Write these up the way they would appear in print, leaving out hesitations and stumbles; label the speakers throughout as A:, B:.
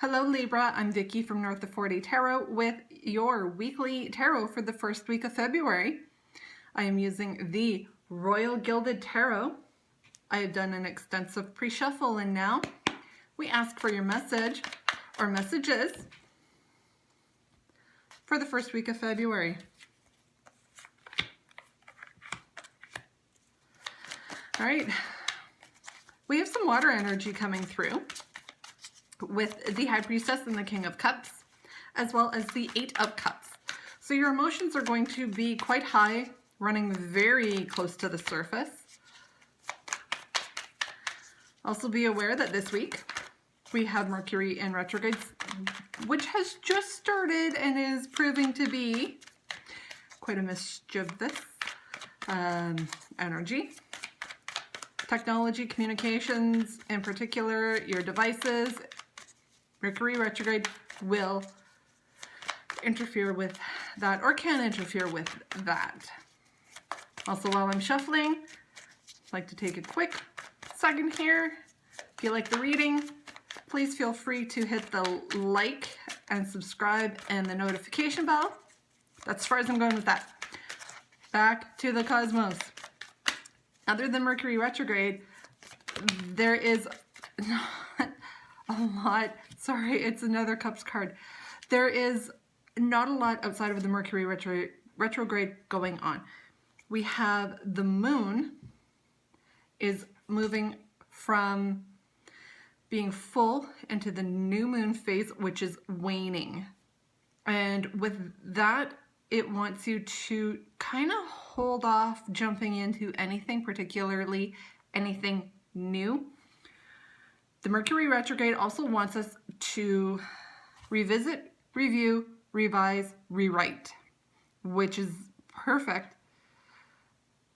A: Hello Libra, I'm Vicky from North of 40 Tarot with your weekly tarot for the first week of February. I am using the Royal Gilded Tarot. I have done an extensive pre-shuffle and now we ask for your message or messages for the first week of February. All right, we have some water energy coming through with the High Priestess and the King of Cups, as well as the Eight of Cups. So your emotions are going to be quite high, running very close to the surface. Also be aware that this week we have Mercury in retrograde, which has just started and is proving to be quite a mischievous energy. Technology, communications, in particular, your devices, Mercury retrograde will interfere with that or can interfere with that. Also, while I'm shuffling, I'd like to take a quick second here. If you like the reading, please feel free to hit the like and subscribe and the notification bell. That's as far as I'm going with that. Back to the cosmos. Other than Mercury retrograde, there is not a lot. Sorry, it's another Cups card. There is not a lot outside of the Mercury retrograde going on. We have the moon is moving from being full into the new moon phase, which is waning. And with that, it wants you to kind of hold off jumping into anything, particularly anything new. The Mercury retrograde also wants us to revisit, review, revise, rewrite, which is perfect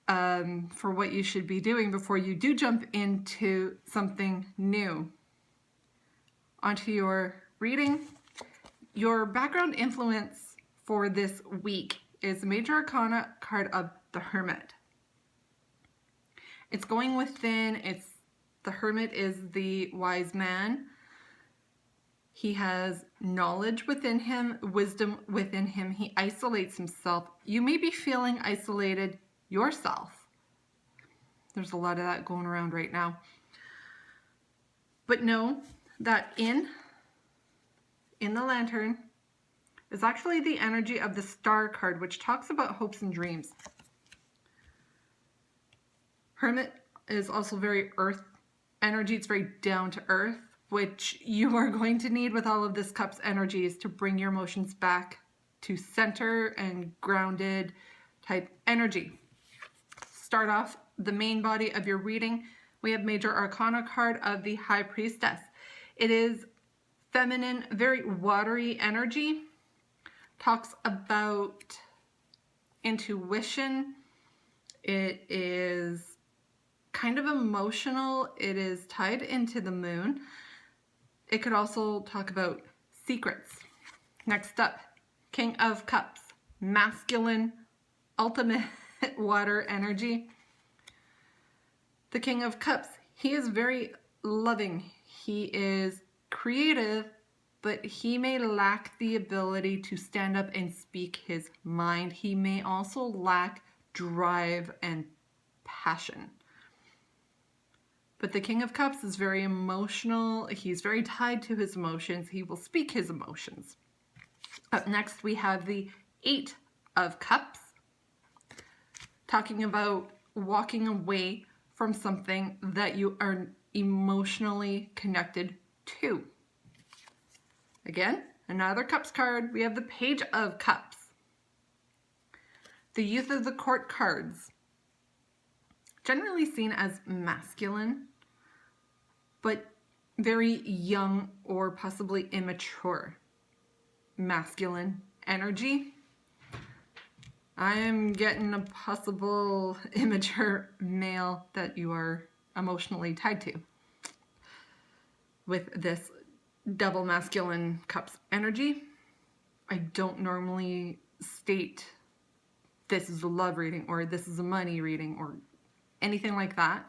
A: for what you should be doing before you do jump into something new. Onto your reading. Your background influence for this week is Major Arcana card of the Hermit. It's going within, the Hermit is the wise man. He has knowledge within him, wisdom within him. He isolates himself. You may be feeling isolated yourself. There's a lot of that going around right now. But know that in the Lantern is actually the energy of the Star card, which talks about hopes and dreams. Hermit is also very earth energy. It's very down to earth, which you are going to need with all of this Cups energies to bring your emotions back to center and grounded type energy. Start off the main body of your reading. We have Major Arcana card of the High Priestess. It is feminine, very watery energy. Talks about intuition. It is kind of emotional. It is tied into the moon. It could also talk about secrets. Next up, King of Cups, masculine, ultimate water energy. The King of Cups, he is very loving. He is creative, but he may lack the ability to stand up and speak his mind. He may also lack drive and passion. But the King of Cups is very emotional. He's very tied to his emotions. He will speak his emotions. Up next, we have the Eight of Cups, talking about walking away from something that you are emotionally connected to. Again, another Cups card. We have the Page of Cups. The Youth of the Court cards, generally seen as masculine, but very young or possibly immature masculine energy. I am getting a possible immature male that you are emotionally tied to with this double masculine Cups energy. I don't normally state this is a love reading or this is a money reading or anything like that,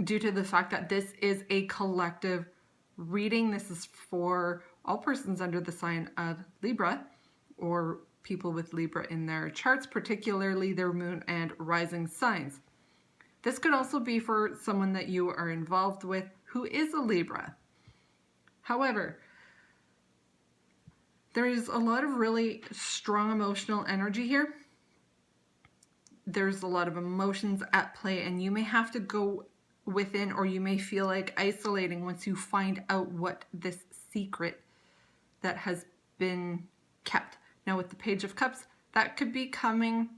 A: due to the fact that this is a collective reading. This is for all persons under the sign of Libra or people with Libra in their charts, particularly their moon and rising signs. This could also be for someone that you are involved with who is a Libra. However, there is a lot of really strong emotional energy here. There's a lot of emotions at play, and you may have to go within, or you may feel like isolating once you find out what this secret that has been kept. Now with the Page of Cups, that could be coming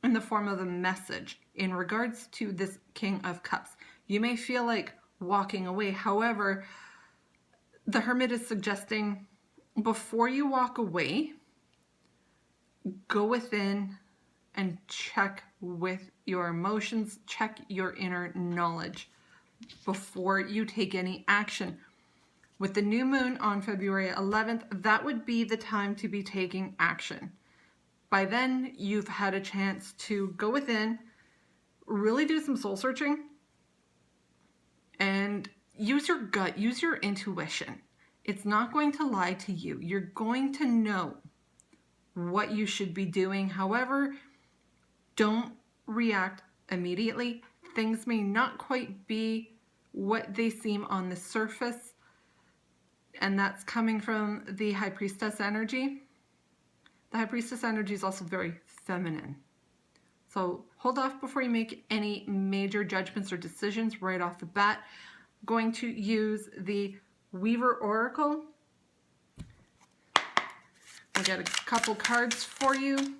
A: in the form of a message in regards to this King of Cups. You may feel like walking away. However, the Hermit is suggesting before you walk away, go within and check with your emotions, check your inner knowledge before you take any action. With the new moon on February 11th, that would be the time to be taking action. By then, you've had a chance to go within, really do some soul searching, and use your gut, use your intuition. It's not going to lie to you. You're going to know what you should be doing. However, don't react immediately. Things may not quite be what they seem on the surface, and that's coming from the High Priestess energy. The High Priestess energy is also very feminine. So hold off before you make any major judgments or decisions right off the bat. I'm going to use the Weaver Oracle. I'll get a couple cards for you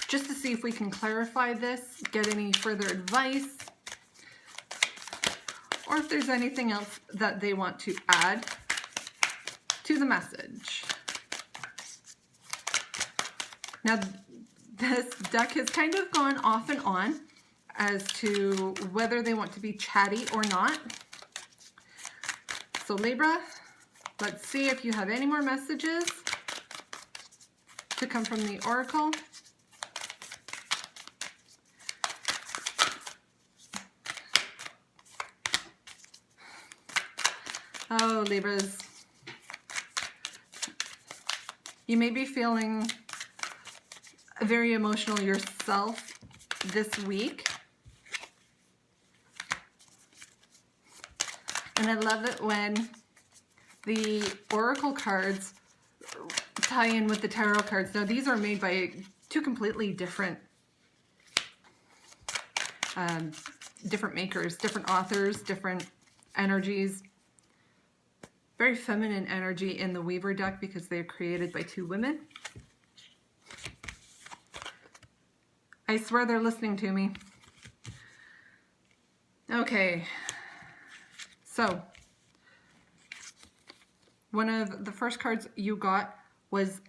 A: just to see if we can clarify this, get any further advice, or if there's anything else that they want to add to the message. Now, this deck has kind of gone off and on as to whether they want to be chatty or not. So Libra, let's see if you have any more messages to come from the Oracle. Oh, Libras. You may be feeling very emotional yourself this week. And I love it when the Oracle cards tie in with the Tarot cards. Now, these are made by two completely different makers, different authors, different energies. Very feminine energy in the Weaver deck because they're created by two women. I swear they're listening to me. Okay. So, one of the first cards you got was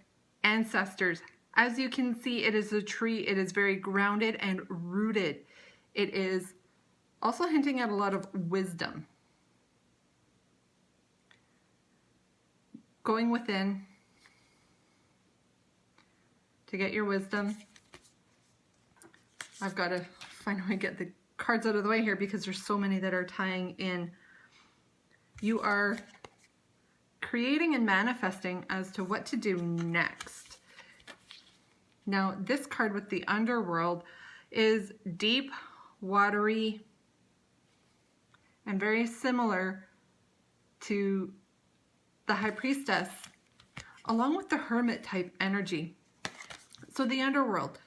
A: Ancestors. As you can see, it is a tree. It is very grounded and rooted. It is also hinting at a lot of wisdom. Going within to get your wisdom. I've got to find a way to get the cards out of the way here because there's so many that are tying in. You are creating and manifesting as to what to do next. Now, this card with the Underworld is deep, watery, and very similar to the High Priestess, along with the Hermit type energy. So the Underworld,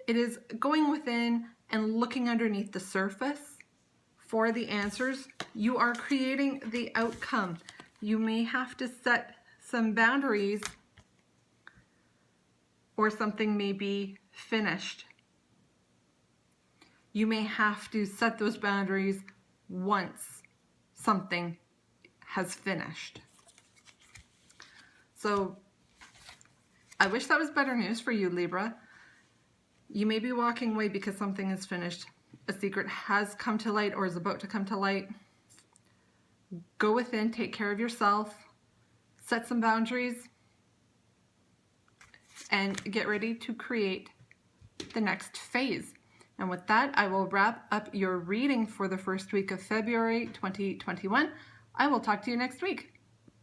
A: it is going within and looking underneath the surface for the answers. You are creating the outcome. You may have to set some boundaries, or something may be finished. You may have to set those boundaries once something has finished. So I wish that was better news for you, Libra. You may be walking away because something is finished. A secret has come to light or is about to come to light. Go within, take care of yourself, set some boundaries, and get ready to create the next phase. And with that, I will wrap up your reading for the first week of February 2021. I will talk to you next week.